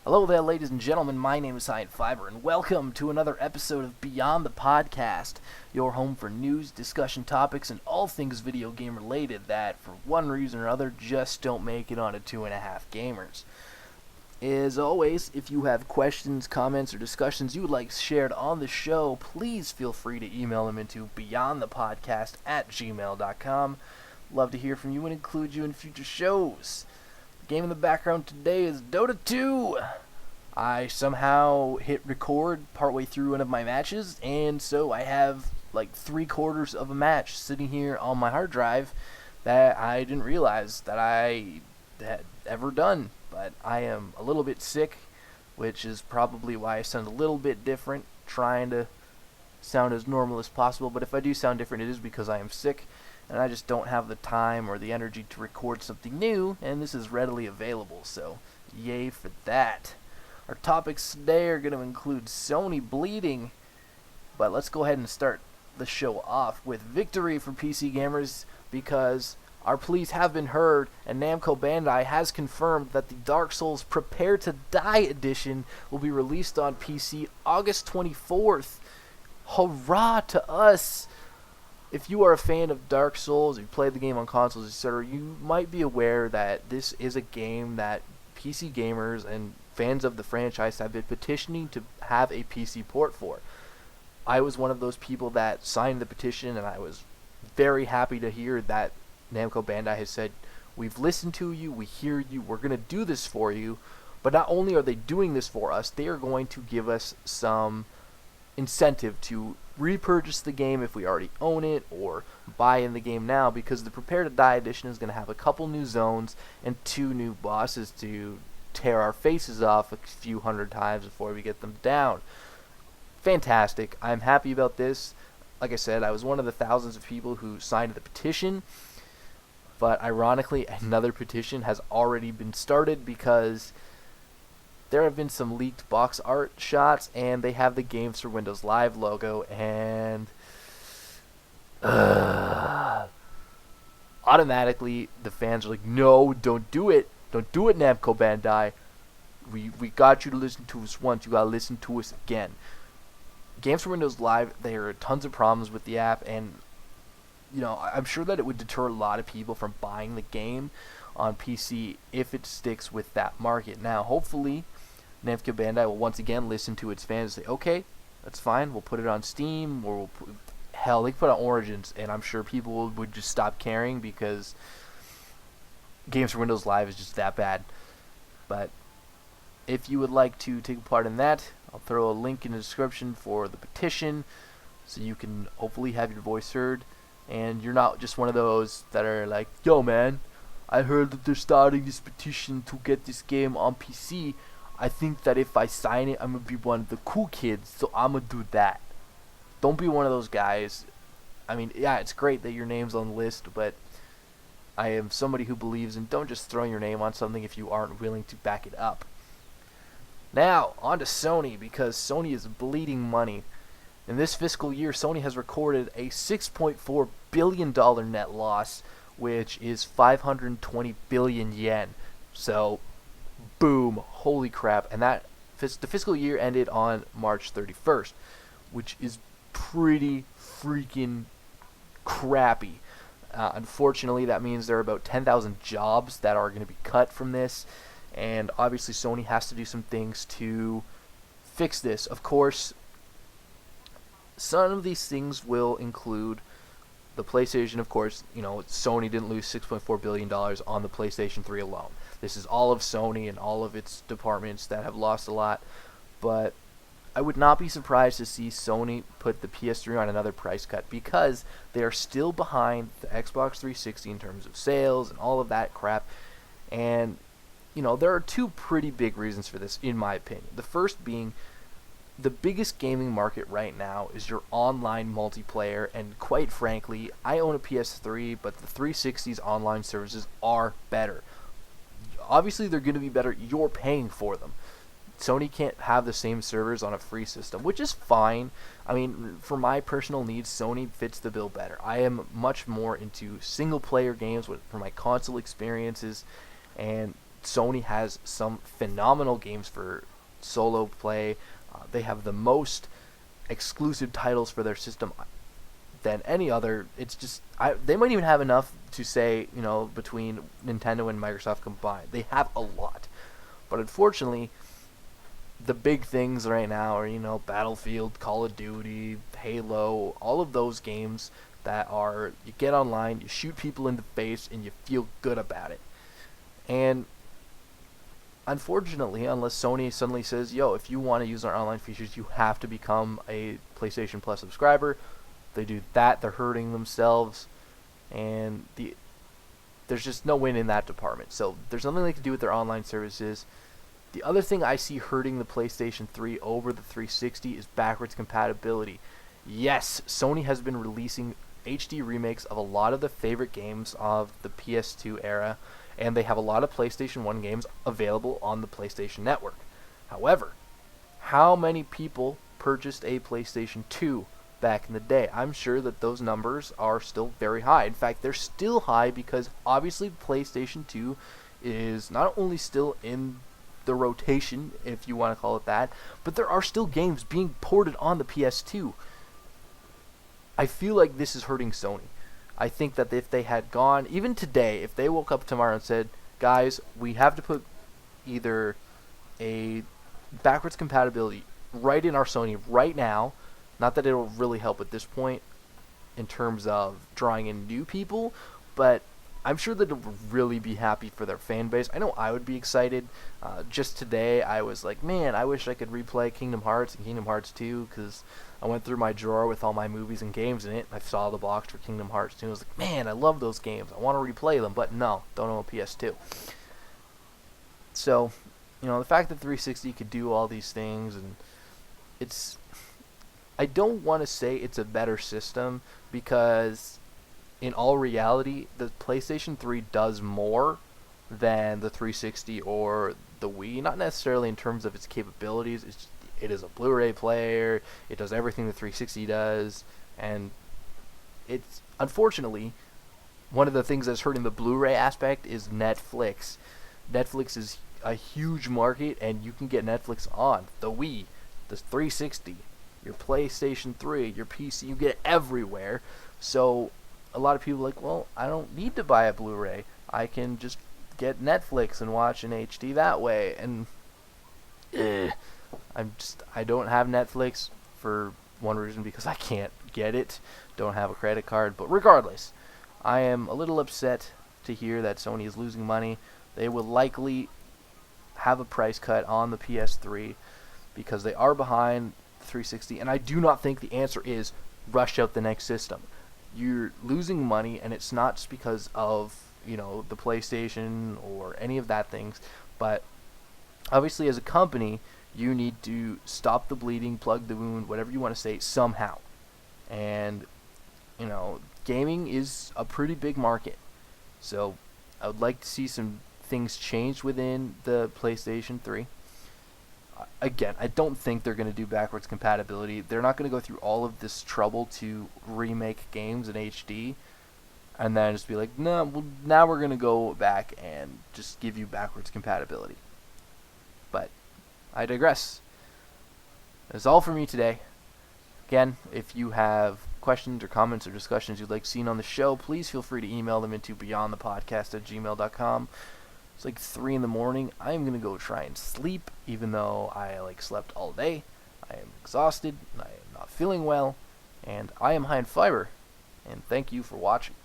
Hello there, ladies and gentlemen. My name is Hyatt Fiber, and welcome to another episode of Beyond the Podcast, your home for news, discussion topics, and all things video game related that, for one reason or other, just don't make it onto 2.5 Gamers. As always, if you have questions, comments, or discussions you would like shared on the show, please feel free to email them into beyondthepodcast@gmail.com. Love to hear from you and include you in future shows. Game in the background today is Dota 2. I somehow hit record partway through one of my matches, and so I have like 3/4 of a match sitting here on my hard drive that I didn't realize that I had ever done. But I am a little bit sick, which is probably why I sound a little bit different, trying to sound as normal as possible. But if I do sound different, it is because I am sick, and I just don't have the time or the energy to record something new, and this is readily available, so yay for that. Our topics today are going to include Sony bleeding, but let's go ahead and start the show off with victory for PC gamers, because our pleas have been heard, and Namco Bandai has confirmed that the Dark Souls Prepare to Die edition will be released on PC August 24th. Hurrah to us! If you are a fan of Dark Souls, you played the game on consoles, etc., you might be aware that this is a game that PC gamers and fans of the franchise have been petitioning to have a PC port for. I was one of those people that signed the petition, and I was very happy to hear that Namco Bandai has said, we've listened to you, we hear you, we're going to do this for you. But not only are they doing this for us, they are going to give us some incentive to repurchase the game if we already own it, or buy in the game now, because the Prepare to Die edition is going to have a couple new zones and 2 new bosses to tear our faces off a few hundred times before we get them down. Fantastic. I'm happy about this. Like I said, I was one of the thousands of people who signed the petition, but ironically another petition has already been started, because there have been some leaked box art shots, and they have the Games for Windows Live logo, and automatically the fans are like, no, don't do it, Namco Bandai. We got you to listen to us once, you gotta listen to us again. Games for Windows Live, there are tons of problems with the app, and I'm sure that it would deter a lot of people from buying the game on PC if it sticks with that market. Now, hopefully, Namco Bandai will once again listen to its fans and say, okay, that's fine, we'll put it on Steam, or hell, they can put it on Origins, and I'm sure people would just stop caring, because Games for Windows Live is just that bad. But if you would like to take part in that, I'll throw a link in the description for the petition, so you can hopefully have your voice heard, and you're not just one of those that are like, yo man, I heard that they're starting this petition to get this game on PC. I think that if I sign it, I'm going to be one of the cool kids, so I'm going to do that. Don't be one of those guys. I mean, yeah, it's great that your name's on the list, but I am somebody who believes in don't just throw your name on something if you aren't willing to back it up. Now, on to Sony, because Sony is bleeding money. In this fiscal year, Sony has recorded a $6.4 billion net loss, which is 520 billion yen. So, boom, holy crap. And the fiscal year ended on March 31st, which is pretty freaking crappy. Unfortunately, that means there are about 10,000 jobs that are going to be cut from this, and obviously Sony has to do some things to fix this. Of course, some of these things will include the PlayStation. Of course, Sony didn't lose $6.4 billion on the PlayStation 3 alone. This is all of Sony and all of its departments that have lost a lot. But I would not be surprised to see Sony put the PS3 on another price cut, because they are still behind the Xbox 360 in terms of sales and all of that crap. And, there are 2 pretty big reasons for this, in my opinion. The first being, the biggest gaming market right now is your online multiplayer, and quite frankly, I own a PS3, but the 360's online services are better. Obviously, they're going to be better. You're paying for them. Sony can't have the same servers on a free system, which is fine. I mean, for my personal needs, Sony fits the bill better. I am much more into single-player games for my console experiences, and Sony has some phenomenal games for solo play. They have the most exclusive titles for their system than any other. It's just they might even have enough to say, between Nintendo and Microsoft combined. They have a lot. But unfortunately, the big things right now are, Battlefield, Call of Duty, Halo, all of those games that are, you get online, you shoot people in the face, and you feel good about it. And unfortunately, unless Sony suddenly says, yo, if you want to use our online features, you have to become a PlayStation Plus subscriber, they do that, they're hurting themselves, and there's just no win in that department. So there's nothing they can do with their online services. The other thing I see hurting the PlayStation 3 over the 360 is backwards compatibility. Yes, Sony has been releasing HD remakes of a lot of the favorite games of the PS2 era, and they have a lot of PlayStation 1 games available on the PlayStation Network. However, how many people purchased a PlayStation 2 back in the day? I'm sure that those numbers are still very high. In fact, they're still high because obviously PlayStation 2 is not only still in the rotation, if you want to call it that, but there are still games being ported on the PS2. I feel like this is hurting Sony. I think that if they had gone, even today, if they woke up tomorrow and said, guys, we have to put either a backwards compatibility right in our Sony right now, not that it'll really help at this point in terms of drawing in new people, but I'm sure that it would really be happy for their fan base. I know I would be excited. Just today, I was like, man, I wish I could replay Kingdom Hearts and Kingdom Hearts 2, because I went through my drawer with all my movies and games in it. I saw the box for Kingdom Hearts 2, and I was like, man, I love those games. I want to replay them, but no, don't own a PS2. So, the fact that 360 could do all these things, and I don't want to say it's a better system, because in all reality, the PlayStation 3 does more than the 360 or the Wii. Not necessarily in terms of its capabilities. It is a Blu-ray player. It does everything the 360 does. And it's, unfortunately, one of the things that's hurting the Blu-ray aspect is Netflix. Netflix is a huge market, and you can get Netflix on the Wii, the 360, your PlayStation 3, your PC. You get it everywhere. So a lot of people are like, well, I don't need to buy a Blu-ray. I can just get Netflix and watch in HD that way. And I don't have Netflix for one reason, because I can't get it. Don't have a credit card. But regardless, I am a little upset to hear that Sony is losing money. They will likely have a price cut on the PS3 because they are behind 360. And I do not think the answer is rush out the next system. You're losing money, and it's not just because of, the PlayStation or any of that things, but obviously as a company, you need to stop the bleeding, plug the wound, whatever you want to say, somehow. And, gaming is a pretty big market. So I would like to see some things changed within the PlayStation 3. Again, I don't think they're going to do backwards compatibility. They're not going to go through all of this trouble to remake games in HD and then just be like, no, well, now we're going to go back and just give you backwards compatibility. But I digress. That's all for me today. Again, if you have questions or comments or discussions you'd like seen on the show, please feel free to email them into beyondthepodcast@gmail.com. It's like 3 in the morning. I'm going to go try and sleep, even though I slept all day. I am exhausted, I am not feeling well, and I am high in fiber. And thank you for watching.